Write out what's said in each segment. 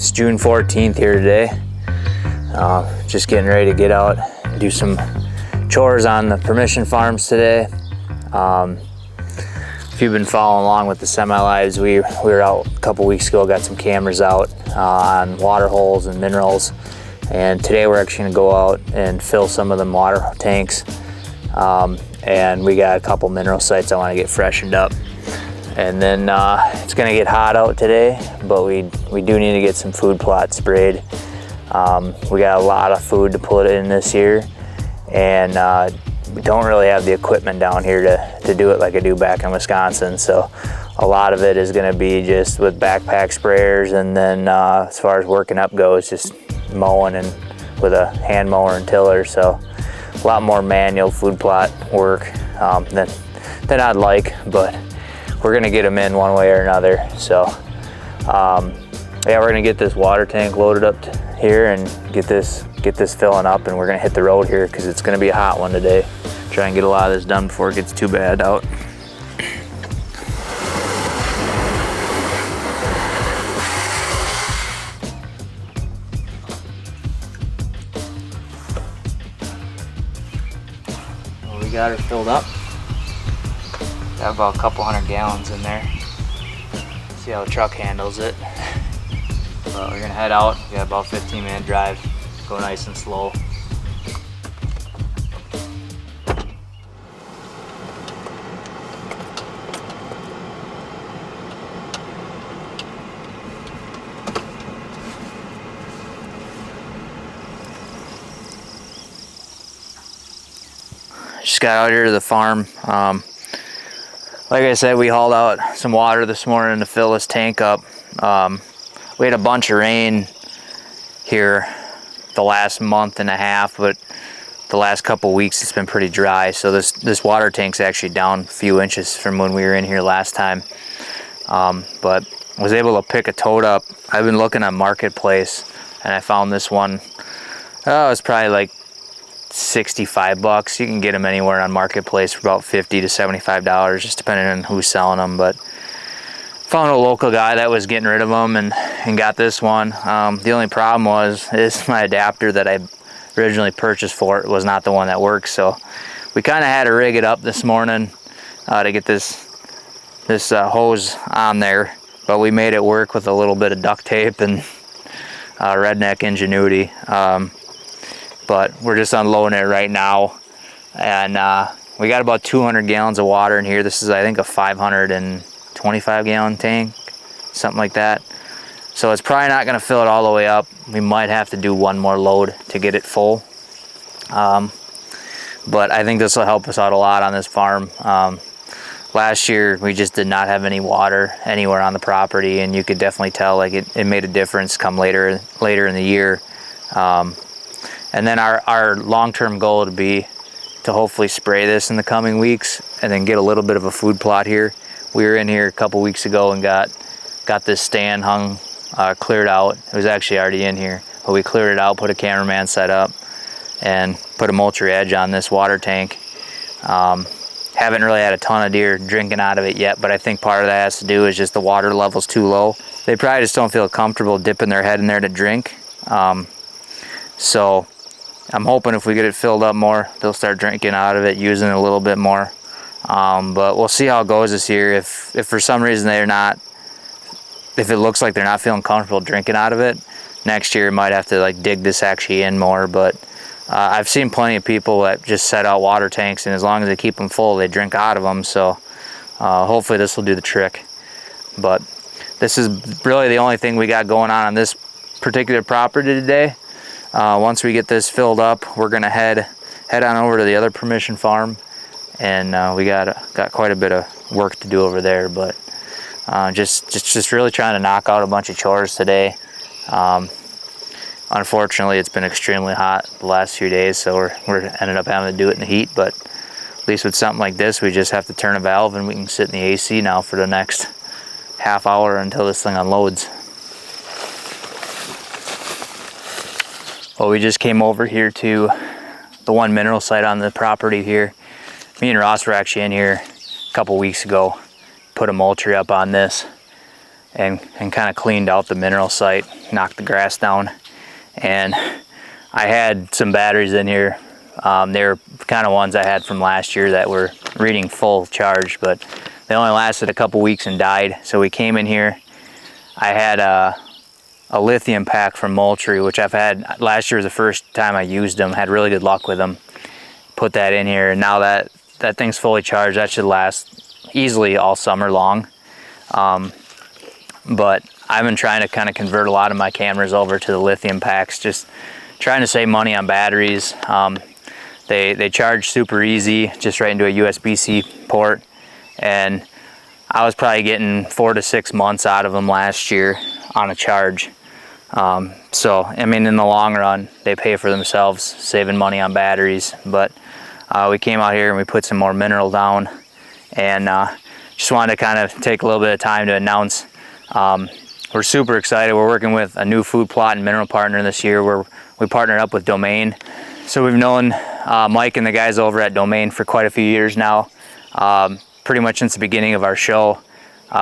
It's June 14th here today. Just getting ready to get out and do some chores on the permission farms today. If you've been following along with the Semi-Lives, we were out a couple weeks ago, got some cameras out on water holes and minerals. And today we're actually gonna go out and fill some of them water tanks. And we got a couple mineral sites I wanna get freshened up. And then it's gonna get hot out today, but we do need to get some food plots sprayed. We got a lot of food to put in this year, and we don't really have the equipment down here to do it like I do back in Wisconsin. So a lot of it is gonna be just with backpack sprayers, and then as far as working up goes, just mowing and with a hand mower and tiller. So a lot more manual food plot work than I'd like, but we're gonna get them in one way or another. So yeah, we're gonna get this water tank loaded up here and get this filling up, and we're gonna hit the road here because it's gonna be a hot one today. Try and get a lot of this done before it gets too bad out. Well, we got her filled up. Got about a couple 100 gallons in there. See how the truck handles it. But we're gonna head out. We got about 15-minute drive. Go nice and slow. Just got out here to the farm. Like I said, we hauled out some water this morning to fill this tank up. We had a bunch of rain here the last month and a half, but the last couple weeks it's been pretty dry. So this water tank's actually down a few inches from when we were in here last time. But was able to pick a tote up. I've been looking at Marketplace, and I found this one. Oh, it's probably like 65 bucks. You can get them anywhere on Marketplace for about $50 to $75, just depending on who's selling them. But found a local guy that was getting rid of them and got this one. The only problem is my adapter that I originally purchased for it was not the one that works. So we kind of had to rig it up this morning to get this hose on there, but we made it work with a little bit of duct tape and redneck ingenuity. But we're just unloading it right now, and we got about 200 gallons of water in here. This is, I think, a 525 gallon tank, something like that. So it's probably not going to fill it all the way up. We might have to do one more load to get it full, but I think this will help us out a lot on this farm. Last year we just did not have any water anywhere on the property, and you could definitely tell like it made a difference come later in the year. And then our long-term goal would be to hopefully spray this in the coming weeks and then get a little bit of a food plot here. We were in here a couple weeks ago and got this stand hung, cleared out. It was actually already in here, but we cleared it out, put a cameraman set up, and put a mulcher edge on this water tank. Haven't really had a ton of deer drinking out of it yet, but I think part of that has to do is just the water level's too low. They probably just don't feel comfortable dipping their head in there to drink. So I'm hoping if we get it filled up more, they'll start drinking out of it, using it a little bit more. But we'll see how it goes this year. If for some reason if it looks like they're not feeling comfortable drinking out of it, next year might have to like dig this actually in more. But I've seen plenty of people that just set out water tanks, and as long as they keep them full, they drink out of them. So hopefully this will do the trick. But this is really the only thing we got going on this particular property today. Once we get this filled up, we're gonna head on over to the other permission farm, and we got quite a bit of work to do over there. But just really trying to knock out a bunch of chores today. Unfortunately, it's been extremely hot the last few days, so we're ended up having to do it in the heat. But at least with something like this, we just have to turn a valve and we can sit in the AC now for the next half hour until this thing unloads. Well, we just came over here to the one mineral site on the property here. Me and Ross were actually in here a couple weeks ago, put a mulcher up on this. and kind of cleaned out the mineral site, knocked the grass down. And I had some batteries in here. They were kind of ones I had from last year that were reading full charge, but they only lasted a couple weeks and died. So we came in here. I had a lithium pack from Moultrie, which I've had, last year was the first time I used them, had really good luck with them. Put that in here, and now that thing's fully charged, that should last easily all summer long. But I've been trying to kind of convert a lot of my cameras over to the lithium packs, just trying to save money on batteries. They charge super easy, just right into a USB-C port, and I was probably getting 4 to 6 months out of them last year on a charge. So I mean, in the long run, they pay for themselves, saving money on batteries. But we came out here and we put some more mineral down, and just wanted to kind of take a little bit of time to announce we're super excited. We're working with a new food plot and mineral partner this year where we partnered up with Domain. So we've known Mike and the guys over at Domain for quite a few years now. Pretty much since the beginning of our show,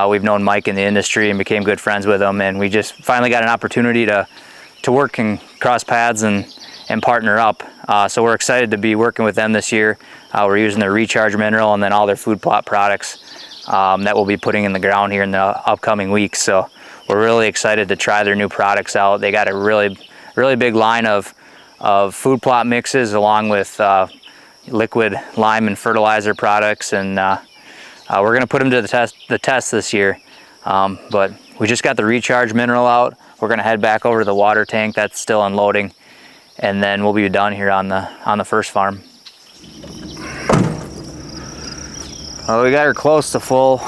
we've known Mike in the industry and became good friends with him. And we just finally got an opportunity to work and cross paths and partner up. So we're excited to be working with them this year. We're using their recharge mineral and then all their food plot products that we'll be putting in the ground here in the upcoming weeks. So we're really excited to try their new products out. They got a really big line of food plot mixes along with liquid lime and fertilizer products, and we're going to put them to the test this year. But we just got the recharge mineral out. We're going to head back over to the water tank that's still unloading, and then we'll be done here on the first farm. Well, we got her close to full.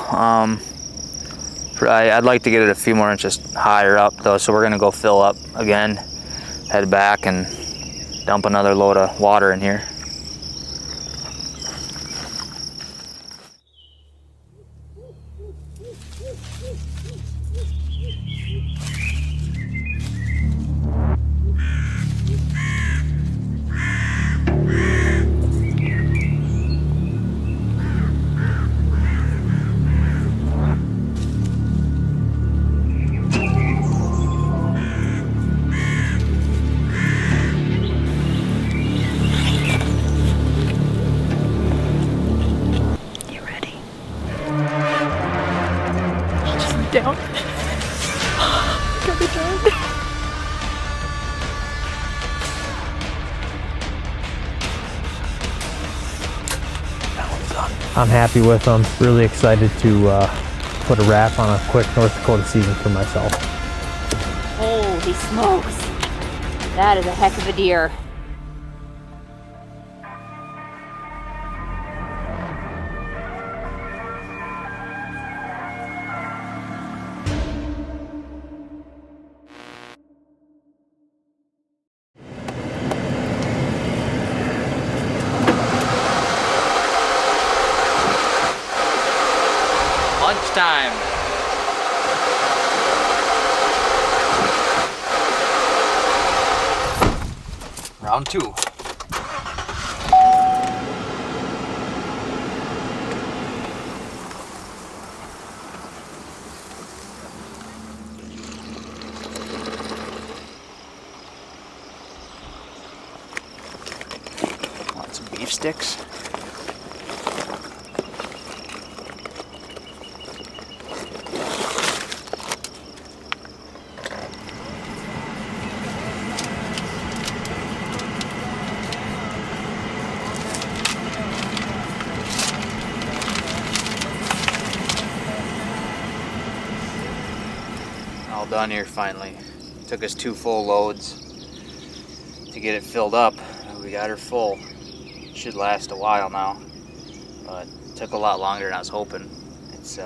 I'd like to get it a few more inches higher up though, so we're gonna go fill up again, head back and dump another load of water in here. Down. Got the job. I'm happy with them. Really excited to put a wrap on a quick North Dakota season for myself. Holy smokes! That is a heck of a deer. Lunchtime. Round 2. Want some beef sticks? All done here finally. Took us 2 full loads to get it filled up. We got her full. Should last a while now, but it took a lot longer than I was hoping. It's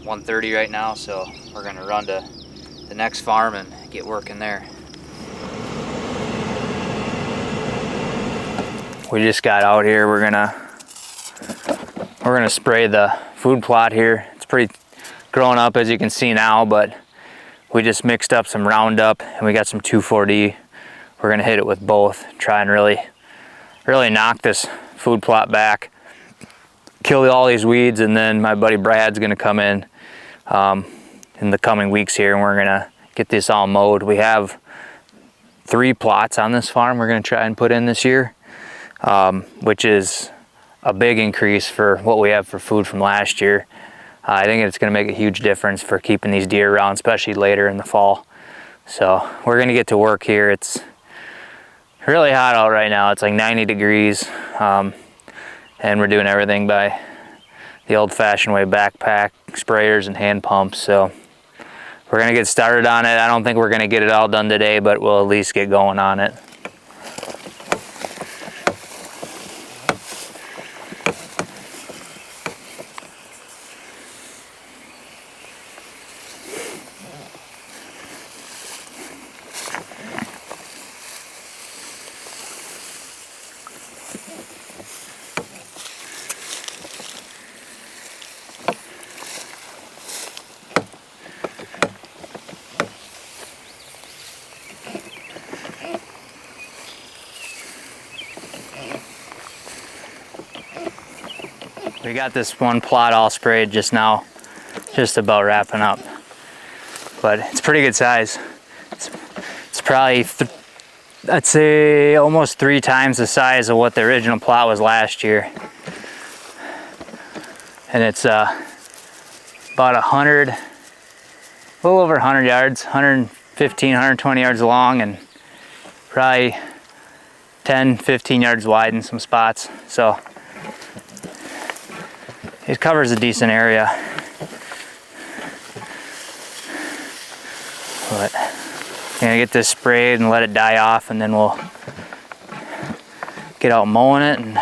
1:30 right now, so we're gonna run to the next farm and get working there. We just got out here. We're gonna spray the food plot here. It's pretty grown up, as you can see now, but we just mixed up some Roundup and we got some 2,4-D. We're gonna hit it with both, try and really knock this food plot back, kill all these weeds, and then my buddy Brad's gonna come in in the coming weeks here, and we're gonna get this all mowed. We have 3 plots on this farm we're gonna try and put in this year, which is a big increase for what we have for food from last year. I think it's gonna make a huge difference for keeping these deer around, especially later in the fall. So we're gonna get to work here. It's really hot out right now. It's like 90 degrees, and we're doing everything by the old-fashioned way, backpack, sprayers, and hand pumps. So we're gonna get started on it. I don't think we're gonna get it all done today, but we'll at least get going on it. We got this one plot all sprayed just now, just about wrapping up, but it's pretty good size. It's probably, I'd say, almost 3 times the size of what the original plot was last year. And it's about 100, a little over 100 yards, 115, 120 yards long, and probably 10, 15 yards wide in some spots. So it covers a decent area. But I'm gonna get this sprayed and let it die off, and then we'll get out mowing it and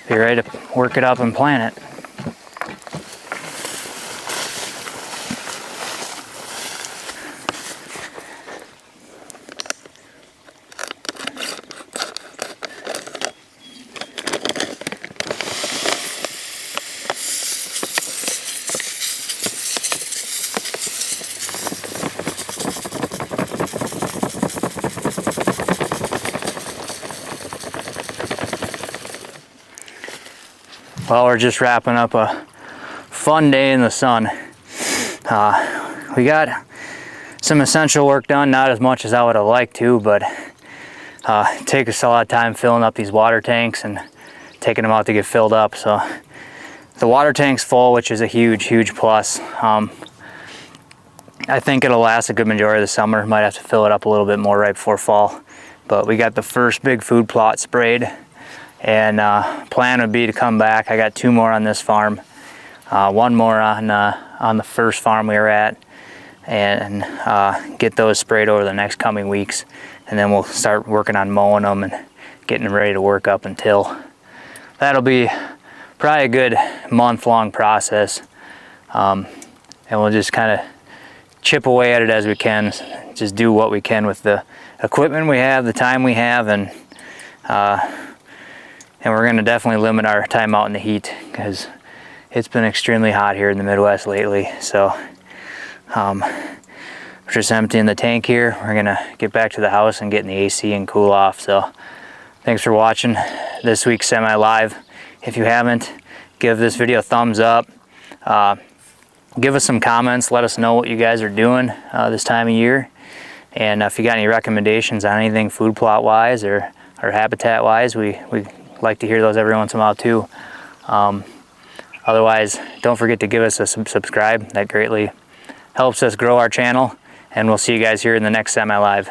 be ready to work it up and plant it. Well, we're just wrapping up a fun day in the sun. We got some essential work done, not as much as I would have liked to, but it takes us a lot of time filling up these water tanks and taking them out to get filled up. So the water tank's full, which is a huge, huge plus. I think it'll last a good majority of the summer. Might have to fill it up a little bit more right before fall. But we got the first big food plot sprayed. And plan would be to come back. I got 2 more on this farm, 1 more on the first farm we were at, and get those sprayed over the next coming weeks. And then we'll start working on mowing them and getting them ready to work up until. That'll be probably a good month-long process. And we'll just kind of chip away at it as we can, just do what we can with the equipment we have, the time we have, and we're going to definitely limit our time out in the heat because it's been extremely hot here in the Midwest lately. So we're just emptying the tank here. We're going to get back to the house and get in the AC and cool off. So thanks for watching this week's Semi-Live. If you haven't, give this video a thumbs up. Give us some comments. Let us know what you guys are doing this time of year. And if you got any recommendations on anything food plot wise or habitat wise, we like to hear those every once in a while too. Otherwise, don't forget to give us a subscribe. That greatly helps us grow our channel, and we'll see you guys here in the next Semi-Live.